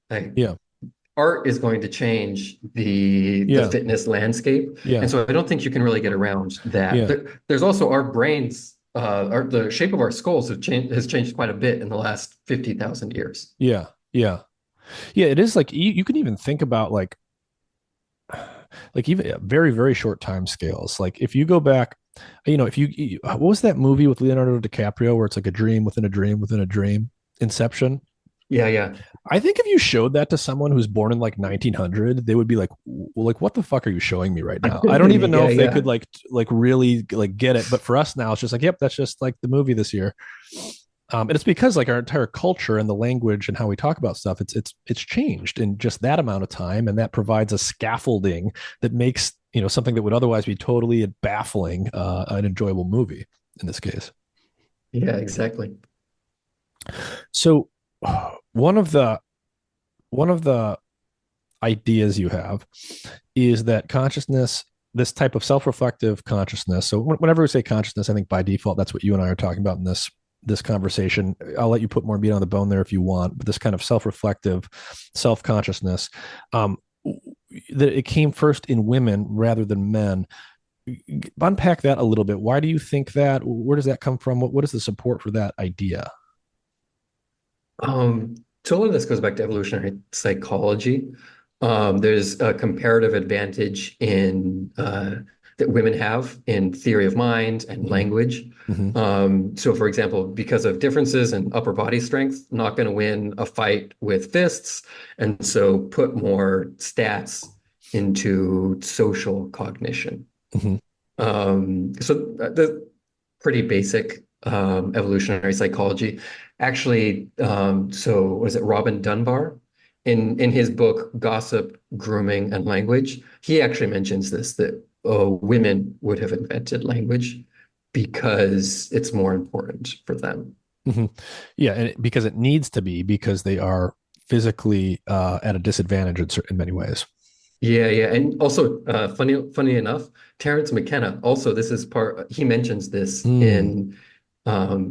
B: Like,
A: Yeah.
B: art is going to change the
A: Yeah.
B: fitness landscape, and
A: Yeah.
B: so I don't think you can really get around that.
A: Yeah.
B: There's also our brains. The shape of our skulls has changed quite a bit in the last 50,000 years.
A: Yeah. Yeah. Yeah. It is like you can even think about like even very, very short time scales. Like if you go back, if what was that movie with Leonardo DiCaprio where it's like a dream within a dream within a dream? Inception.
B: Yeah, yeah.
A: I think if you showed that to someone who's born in like 1900, they would be like, well, like, what the fuck are you showing me right now? I don't even know
B: Yeah,
A: if they could
B: yeah.
A: like really like get it. But for us now, it's just like, yep, that's just like the movie this year. And it's because like our entire culture and the language and how we talk about stuff, it's changed in just that amount of time, and that provides a scaffolding that makes something that would otherwise be totally baffling an enjoyable movie in this case.
B: Yeah, exactly.
A: So one of the one of the ideas you have is that consciousness, this type of self-reflective consciousness. So whenever we say consciousness, I think by default that's what you and I are talking about in this conversation. I'll let you put more meat on the bone there if you want, but this kind of self-reflective self-consciousness, um, that it came first in women rather than men. Unpack that a little bit. Why do you think that? Where does that come from? What is the support for that idea?
B: So a lot of this goes back to evolutionary psychology. There's a comparative advantage in that women have in theory of mind and
A: Mm-hmm.
B: language.
A: Mm-hmm.
B: So, for example, because of differences in upper body strength, not going to win a fight with fists, and so put more stats into social cognition.
A: Mm-hmm.
B: So the pretty basic evolutionary psychology. Actually, so was it Robin Dunbar? In his book Gossip, Grooming, and Language, he actually mentions this that women would have invented language because it's more important for them.
A: Mm-hmm. Yeah, and because it needs to be because they are physically at a disadvantage in many ways.
B: Yeah, yeah, and also funny enough, Terence McKenna also this is part. He mentions this
A: Mm,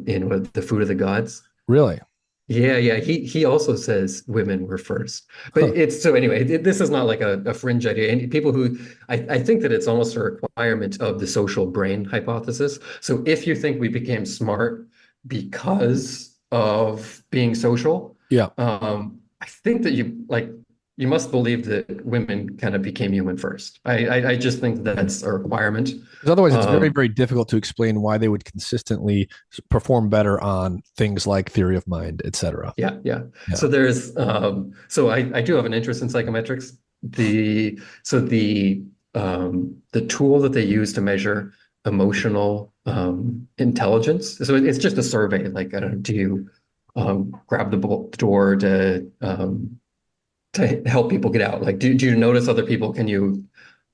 B: in what, The Food of the Gods.
A: really?
B: Yeah, yeah. He also says women were first. But
A: Huh.
B: it's so anyway, this is not like a fringe idea. And people who I think that it's almost a requirement of the social brain hypothesis. So if you think we became smart because of being social,
A: Yeah.
B: I think that you must believe that women kind of became human first. I just think
A: Mhm.
B: that's a requirement.
A: Because otherwise, it's very,
B: Um,
A: very difficult to explain why they would consistently perform better on things like theory of mind, et cetera.
B: Yeah, yeah.
A: Yeah.
B: So so I do have an interest in psychometrics. The tool that they use to measure emotional intelligence. So it's just a survey. Like, I don't know, do you grab the door to help people get out? Like, do you notice other people? Can you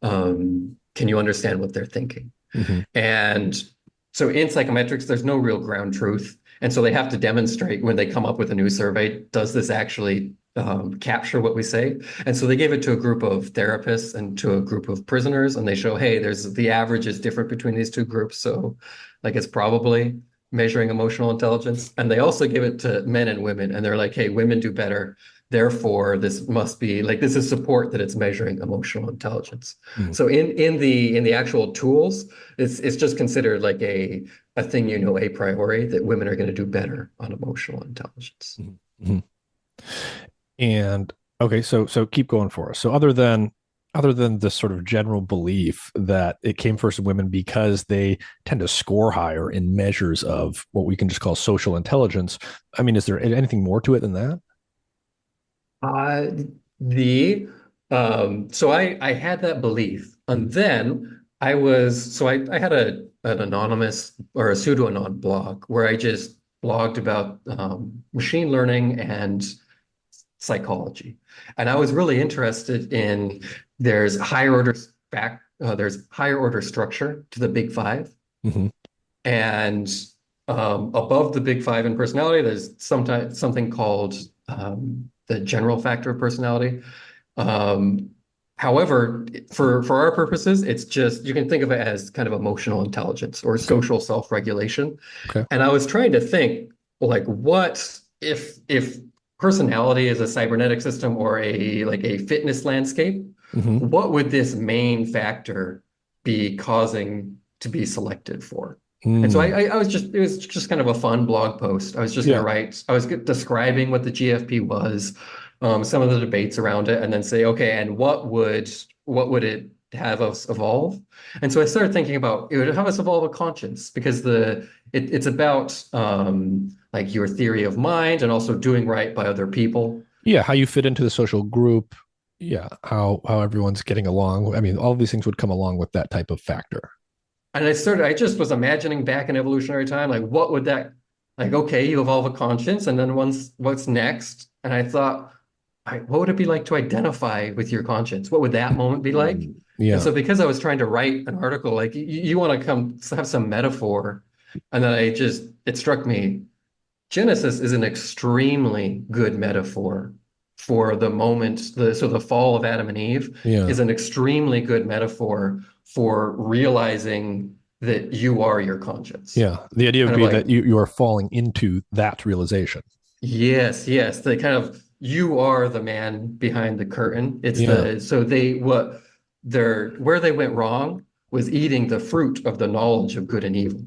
B: understand what they're thinking?
A: Hmm.
B: And so in psychometrics, there's no real ground truth. And so they have to demonstrate when they come up with a new survey, does this actually capture what we say? And so they gave it to a group of therapists and to a group of prisoners, and they show, hey, there's the average is different between these two groups. So like it's probably measuring emotional intelligence. And they also give it to men and women, and they're like, hey, women do better. Therefore, this must be like this is support that it's measuring emotional intelligence.
A: Hmm.
B: So in the actual tools, it's just considered like a thing a priori that women are going to do better on emotional intelligence.
A: Hmm. And okay, so keep going for us. So other than this sort of general belief that it came first in women because they tend to score higher in measures of what we can just call social intelligence, I mean, is there anything more to it than that?
B: Uh, the so I had that belief, and then I had an anonymous or a pseudo-anon blog where I just blogged about machine learning and psychology. And I was really interested in there's higher order structure to the big five.
A: Hmm.
B: And above the big five in personality, there's sometimes something called the general factor of personality. Um, However, for our purposes, it's just you can think of it as kind of emotional intelligence or
A: Okay.
B: social self-regulation.
A: Okay.
B: And I was trying to think, like, what if personality is a cybernetic system or a fitness landscape,
A: Hmm.
B: what would this main factor be causing to be selected for? And so
A: Mm.
B: I was just it was just kind of a fun blog post. I was just going
A: Yeah.
B: to write. I was describing what the GFP was, some of the debates around it, and then say, okay, and what would it have us evolve? And so I started thinking about it would have us evolve a conscience because it's about like your theory of mind and also doing right by other people.
A: Yeah. How you fit into the social group. Yeah. How everyone's getting along. I mean, all of these things would come along with that type of factor.
B: And I just was imagining back in evolutionary time, like what would that, like, okay, you evolve a conscience, and then what's next? And I thought, what would it be like to identify with your conscience? What would that moment be like? And
A: Yeah.
B: so because I was trying to write an article, like you want to come have some metaphor, and then it struck me, Genesis is an extremely good metaphor for the moment, so the fall of Adam and Eve
A: Yeah.
B: is an extremely good metaphor for realizing that you are your conscience.
A: Yeah. The idea would
B: Kind of
A: be
B: like,
A: that you are falling into that realization.
B: yes, yes, the kind of you are the man behind the curtain. It's
A: Yeah.
B: the so they what their where they went wrong was eating the fruit of the knowledge of good and evil.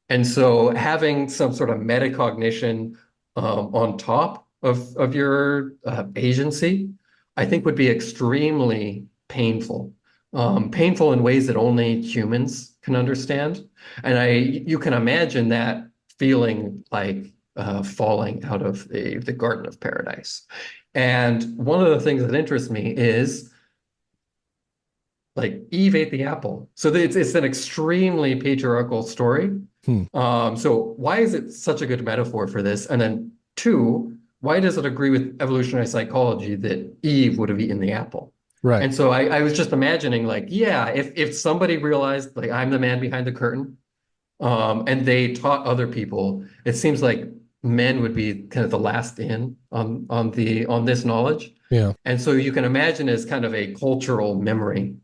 B: And so having some sort of metacognition on top of your agency, I think would be extremely painful. Painful in ways that only humans can understand. And you can imagine that feeling like falling out of the Garden of Paradise. And one of the things that interests me is like Eve ate the apple. So it's an extremely patriarchal story.
A: Hmm.
B: So why is it such a good metaphor for this? And then two, why does it agree with evolutionary psychology that Eve would have eaten the apple?
A: Right.
B: And so I was just imagining like, yeah, if somebody realized like I'm the man behind the curtain, and they taught other people, it seems like men would be kind of the last in on this knowledge.
A: Yeah.
B: And so you can imagine as kind of a cultural memory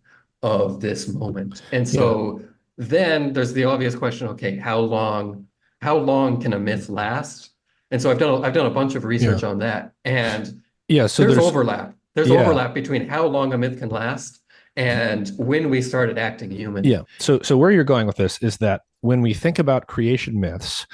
B: of this moment. And
A: Yeah.
B: so then there's the obvious question, okay, how long can a myth last? And so I've done a bunch of
A: Yeah.
B: research on that. And
A: Yeah. So
B: there's
A: there's,
B: overlap. There's
A: yeah.
B: overlap between how long a myth can last and when we started acting human.
A: Yeah. So where you're going with this is that when we think about creation myths,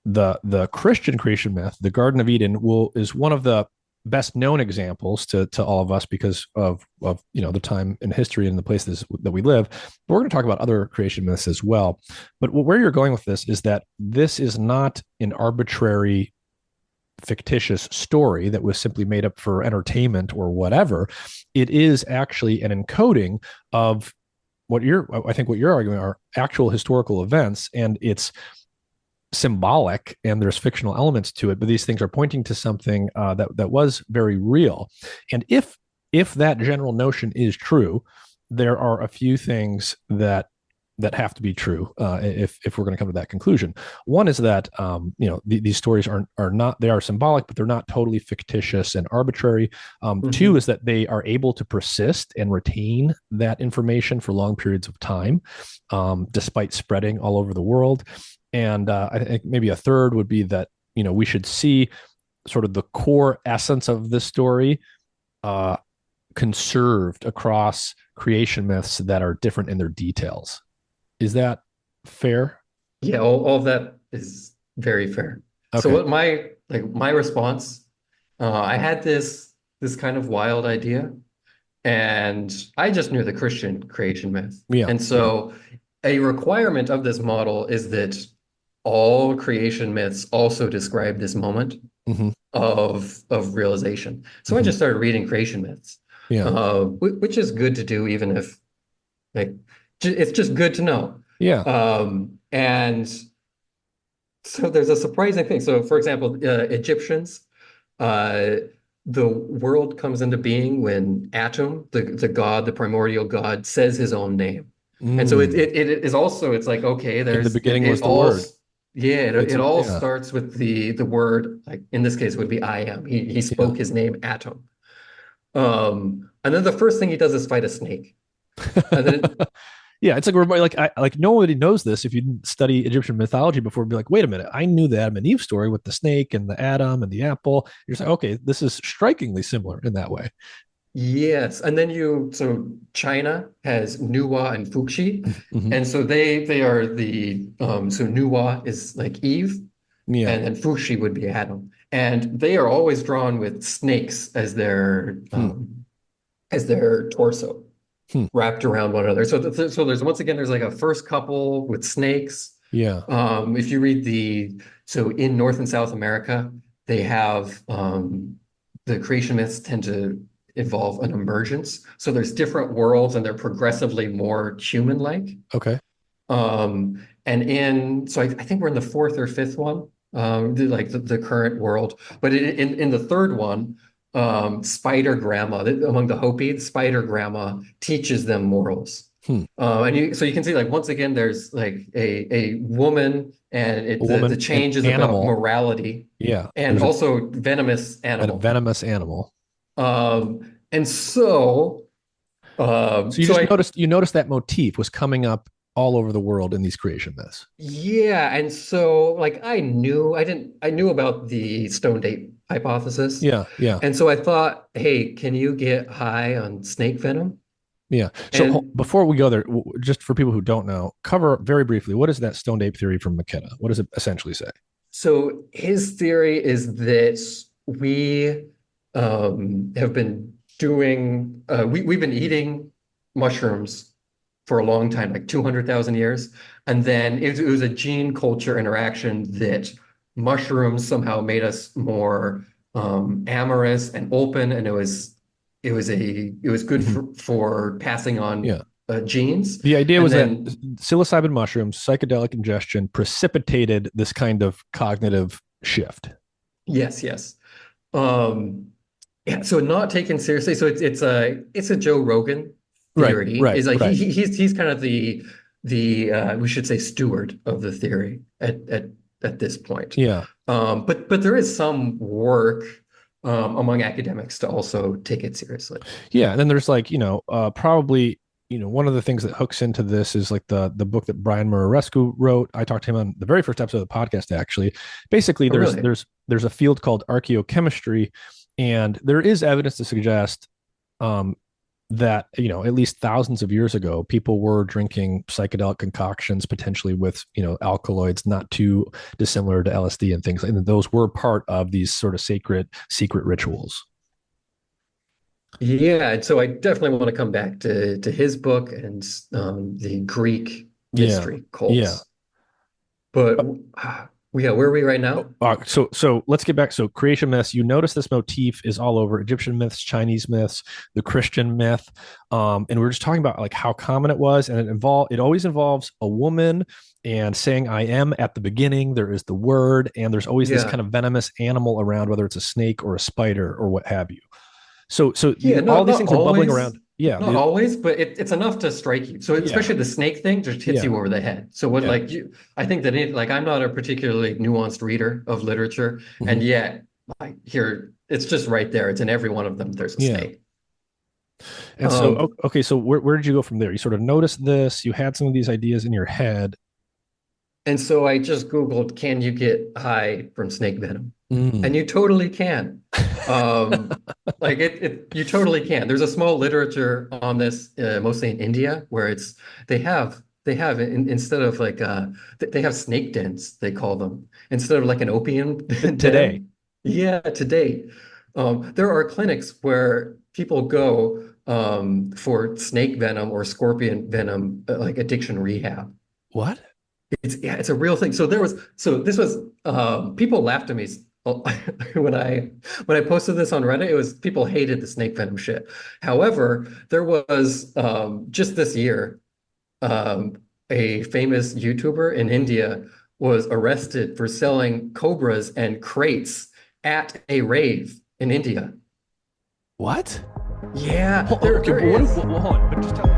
A: the Christian creation myth, the Garden of Eden, is one of the best known examples to all of us because of the time in history and the places that we live. But we're going to talk about other creation myths as well. But where you're going with this is that this is not an arbitrary fictitious story that was simply made up for entertainment or whatever. It is actually an encoding of I think what you're arguing are actual historical events, and it's symbolic and there's fictional elements to it, but these things are pointing to something that was very real. And if that general notion is true, there are a few things that have to be true if we're going to come to that conclusion. One is that these stories are not, they are symbolic, but they're not totally fictitious and arbitrary. Two
B: Mhm.
A: is that they are able to persist and retain that information for long periods of time, despite spreading all over the world. And I think maybe a third would be that we should see sort of the core essence of this story uh, conserved across creation myths that are different in their details. Is that fair?
B: Yeah, all of that is very fair. So
A: Okay.
B: what my response, I had this kind of wild idea, and I just knew the Christian creation myth.
A: Yeah.
B: And
A: Yeah.
B: so a requirement of this model is that all creation myths also describe this moment
A: Hmm.
B: of realization. So I
A: Hmm.
B: just started reading creation myths,
A: Yeah.
B: which is good to do, even if like it's just good to know.
A: Yeah.
B: And so there's a surprising thing. So, for example, Egyptians, uh, the world comes into being when Atom, the god, the primordial god, says his own name. And so
A: Mm.
B: it is also, it's like, okay,
A: In the
B: there's
A: beginning was
B: it
A: the
B: all,
A: word.
B: yeah,
A: It's
B: it all
A: yeah,
B: starts with the word, like in this case would be I am. He
A: yeah.
B: spoke his name Atom. And then the first thing he does is fight a snake. And then
A: Yeah, it's like everybody like nobody knows this if you didn't study Egyptian mythology before. Be like, wait a minute, I knew the Adam and Eve story with the snake and the Adam and the apple. You're just like, okay, this is strikingly similar in that way.
B: yes, and then so China has Nuwa and Fuxi,
A: Hmm.
B: and so they are so Nuwa is like Eve,
A: Yeah.
B: and then Fuxi would be Adam, and they are always drawn with snakes
A: Hmm.
B: as their torso
A: Hmm.
B: wrapped around one another. So there's once again there's like a first couple with snakes.
A: Yeah.
B: If you read so in North and South America, they have the creation myths tend to involve an emergence. So there's different worlds and they're progressively more human-like.
A: Okay.
B: I think we're in the fourth or fifth one, the current world. But in the third one, Spider Grandma, among the Hopi, Spider Grandma teaches them morals.
A: Hmm.
B: So you can see like once again, there's like a woman, and
A: A
B: the
A: woman, an
B: change is about
A: animal.
B: morality,
A: Yeah.
B: and
A: There's
B: also venomous
A: a
B: animal.
A: venomous animal.
B: And so
A: So
B: so I
A: you noticed that motif was coming up all over the world in these creation myths.
B: Yeah, and so like I knew about the stone ape hypothesis.
A: Yeah. Yeah.
B: And so I thought, hey, can you get high on snake venom?
A: Yeah. So
B: And
A: before we go there, just for people who don't know, cover very briefly what is that stoned ape theory from McKenna? What does it essentially say?
B: so his theory is that we have been we've been eating mushrooms for a long time, like 200,000 years. And then it was a gene culture interaction that mushrooms somehow made us more amorous and open. And it was good
A: Mhm.
B: for passing on
A: Yeah.
B: genes.
A: The idea
B: And
A: was that
B: then,
A: psilocybin mushrooms, psychedelic ingestion, precipitated this kind of cognitive shift.
B: yes, yes. Um, yeah, so not taken seriously. So it's a Joe Rogan
A: Right,
B: theory.
A: right,
B: Is like
A: right.
B: he's kind of the we should say steward of the theory at this point.
A: Yeah.
B: But there is some work among academics to also take it seriously.
A: Yeah. And then there's like, probably, one of the things that hooks into this is like the book that Brian Muraresku wrote. I talked to him on the very first episode of the podcast, actually. Basically,
B: Oh, really?
A: there's a field called archaeochemistry, and there is evidence to suggest um, that at least thousands of years ago people were drinking psychedelic concoctions potentially with alkaloids not too dissimilar to LSD and things, and those were part of these sort of sacred secret rituals.
B: Yeah, and so I definitely want to come back to his book and the Greek
A: Yeah,
B: mystery
A: yeah.
B: cults. But yeah, where are we right now?
A: So let's get back. So creation myths, you notice this motif is all over Egyptian myths, Chinese myths, the Christian myth. And we are just talking about like how common it was. And it always involves a woman and saying I am at the beginning. There is the word, and there's always this
B: Yeah.
A: kind of venomous animal around, whether it's a snake or a spider or what have you. So
B: Yeah,
A: all these
B: not
A: things are bubbling
B: always,
A: around. Yeah.
B: not always, but it's enough to strike you. So
A: Yeah.
B: especially the snake thing just hits
A: Yeah.
B: you over the head. So what
A: Yeah.
B: like I think that I'm not a particularly nuanced reader of literature,
A: Mhm.
B: and yet like here it's just right there. It's in every one of them. There's a
A: Yeah.
B: snake.
A: And so,
B: Um,
A: okay, so where did you go from there? You sort of noticed this, you had some of these ideas in your head.
B: and so I just Googled, can you get high from snake venom? And
A: Mm.
B: you totally can. Like you totally can. There's a small literature on this, mostly in India, where they have instead of they have snake dens, they call them, instead of like an opium
A: Today.
B: den. Yeah, to date, there are clinics where people go for snake venom or scorpion venom, like addiction rehab.
A: What?
B: It's a real thing. So this was people laughed at me when I posted this on Reddit. It was people hated the snake venom shit. However, there was just this year um, a famous YouTuber in India was arrested for selling cobras and crates at a rave in India.
A: What?
B: Yeah,
A: Okay,
B: there
A: but
B: is.
A: hold on. But just tell me.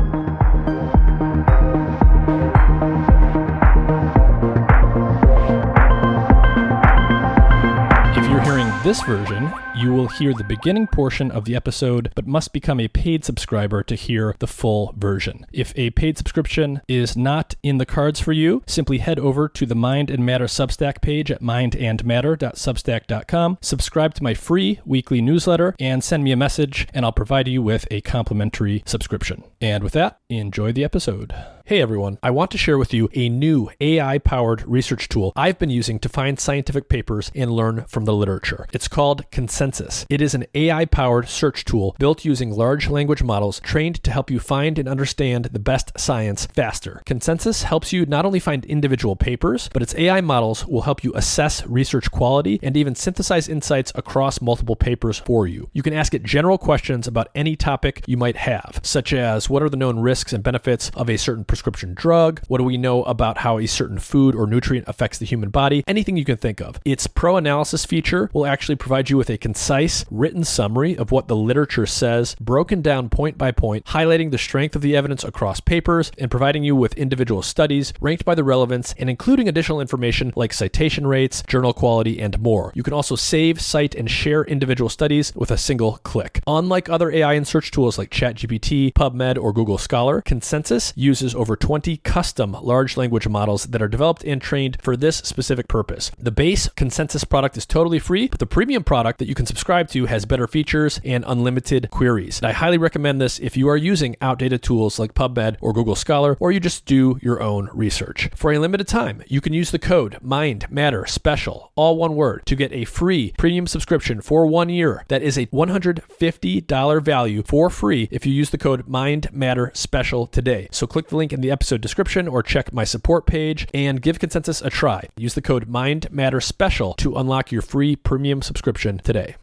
A: If you're hearing this version, you will hear the beginning portion of the episode, but must become a paid subscriber to hear the full version. If a paid subscription is not in the cards for you, simply head over to the Mind and Matter Substack page at mindandmatter.substack.com, subscribe to my free weekly newsletter, and send me a message, and I'll provide you with a complimentary subscription. And with that, enjoy the episode. Hey everyone, I want to share with you a new AI-powered research tool I've been using to find scientific papers and learn from the literature. It's called Consensus. It is an AI-powered search tool built using large language models trained to help you find and understand the best science faster. Consensus helps you not only find individual papers, but its AI models will help you assess research quality and even synthesize insights across multiple papers for you. You can ask it general questions about any topic you might have, such as what are the known risks and benefits of a certain prescription drug? What do we know about how a certain food or nutrient affects the human body? Anything you can think of. Its Pro Analysis feature will actually provide you with a concise, written summary of what the literature says, broken down point by point, highlighting the strength of the evidence across papers, and providing you with individual studies ranked by the relevance and including additional information like citation rates, journal quality, and more. You can also save, cite, and share individual studies with a single click. Unlike other AI and search tools like ChatGPT, PubMed, or Google Scholar, Consensus uses over 20 custom large language models that are developed and trained for this specific purpose. The base Consensus product is totally free, but the premium product that you can subscribe to has better features and unlimited queries. And I highly recommend this if you are using outdated tools like PubMed or Google Scholar, or you just do your own research. For a limited time, you can use the code MINDMATTERSPECIAL, all one word, to get a free premium subscription for 1 year. That is a $150 value for free if you use the code MINDMATTERSPECIAL today. So click the link in the episode description or check my support page and give Consensus a try. Use the code MINDMATTERSPECIAL to unlock your free premium subscription today.